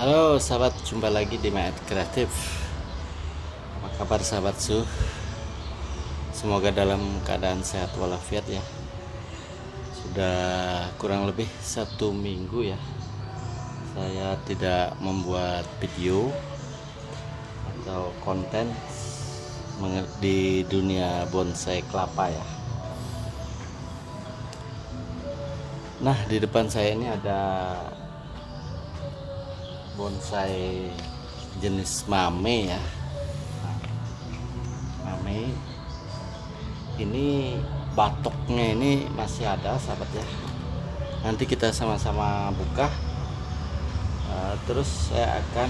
Halo sahabat, jumpa lagi di Mayat Kreatif. Apa kabar sahabat Su? Semoga dalam keadaan sehat walafiat ya. Sudah kurang lebih 1 minggu ya saya tidak membuat video atau konten di dunia bonsai kelapa ya. Nah, di depan saya ini ada bonsai jenis mame ya. Mame ini batoknya ini masih ada sahabat ya. Nanti kita sama-sama buka. Terus saya akan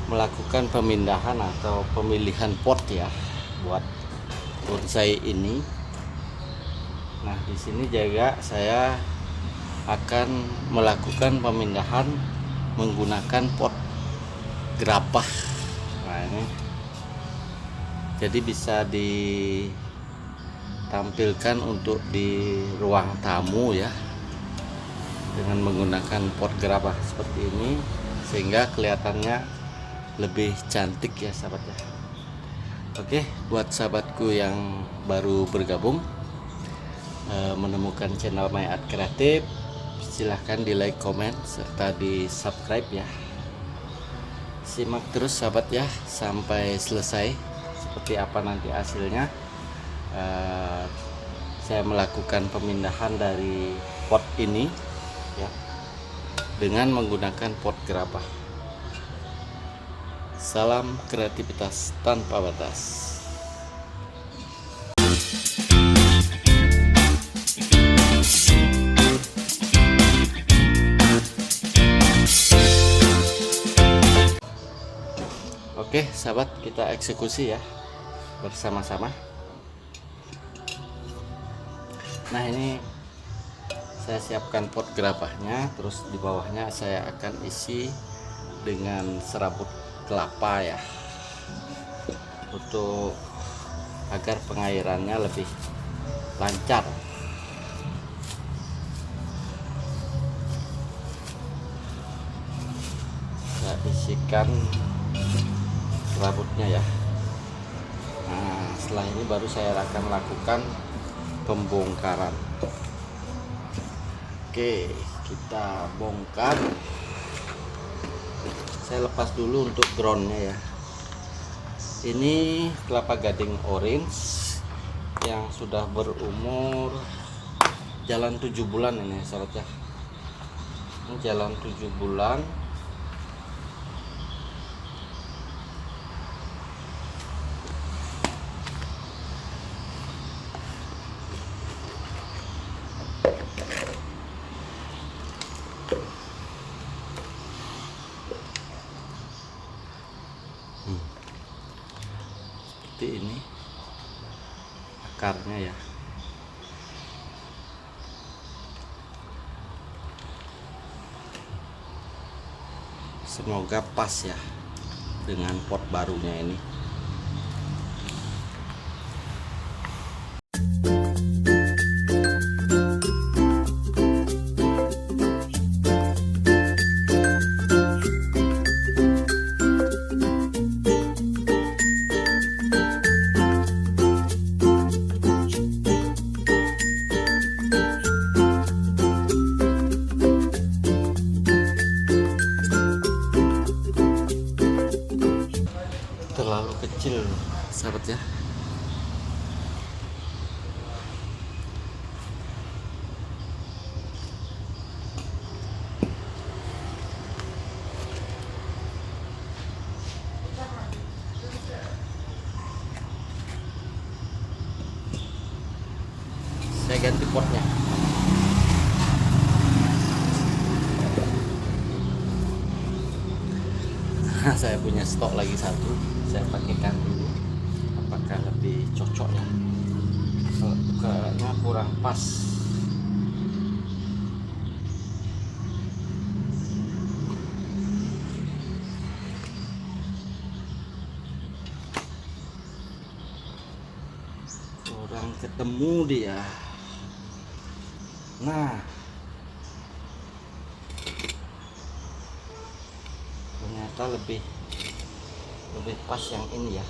melakukan pemindahan atau pemilihan pot ya buat bonsai ini. Nah, di sini juga saya akan melakukan pemindahan menggunakan pot gerabah. Nah, ini jadi bisa ditampilkan untuk di ruang tamu ya, dengan menggunakan pot gerabah seperti ini sehingga kelihatannya lebih cantik ya sahabat ya. Oke, buat sahabatku yang baru bergabung menemukan channel My Art Kreatif, silahkan di like, komen, serta di subscribe ya. Simak terus sahabat ya sampai selesai seperti apa nanti hasilnya. Saya melakukan pemindahan dari pot ini ya dengan menggunakan pot gerabah. Salam kreativitas tanpa batas. Oke sahabat, kita eksekusi ya bersama-sama. Nah, ini saya siapkan pot gerabahnya, terus di bawahnya saya akan isi dengan serabut kelapa ya, untuk agar pengairannya lebih lancar. Saya isikan serabutnya ya. Nah, setelah ini baru saya akan melakukan pembongkaran. Oke, kita bongkar. Saya lepas dulu untuk groundnya ya. Ini kelapa gading orange yang sudah berumur jalan 7 bulan ini sahabat ya. Ini jalan 7 bulan. Seperti ini akarnya ya. Semoga pas ya dengan pot barunya ini. Terlalu kecil sahabat ya. Saya ganti potnya. Saya punya stok lagi satu, saya pakaikan dulu apakah lebih cocok ya. Kayaknya kurang pas. Kurang ketemu dia. Nah, Ternyata lebih pas yang ini ya.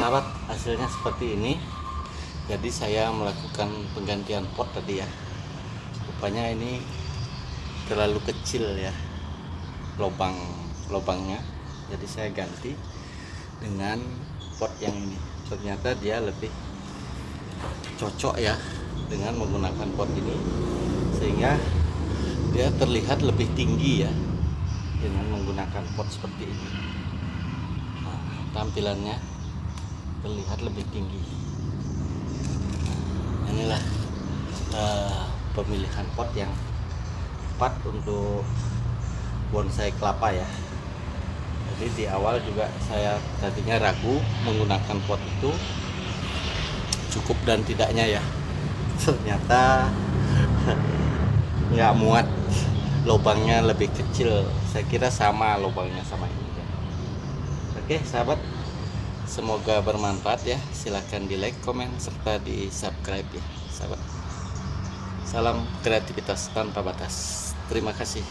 Sahabat, hasilnya seperti ini. Jadi saya melakukan penggantian pot tadi ya. Rupanya ini terlalu kecil ya lubangnya. Jadi saya ganti dengan pot yang ini. Ternyata dia lebih cocok ya dengan menggunakan pot ini, sehingga dia terlihat lebih tinggi ya dengan menggunakan pot seperti ini. Nah, tampilannya terlihat lebih tinggi. Nah, inilah pemilihan pot yang tepat untuk bonsai kelapa ya. Jadi di awal juga saya tadinya ragu menggunakan pot itu cukup dan tidaknya ya. Ternyata nggak muat, lubangnya lebih kecil. Saya kira sama lubangnya sama ini ya. Oke sahabat, semoga bermanfaat ya. Silahkan di like, komen, serta di subscribe ya sahabat. Salam kreativitas tanpa batas. Terima kasih.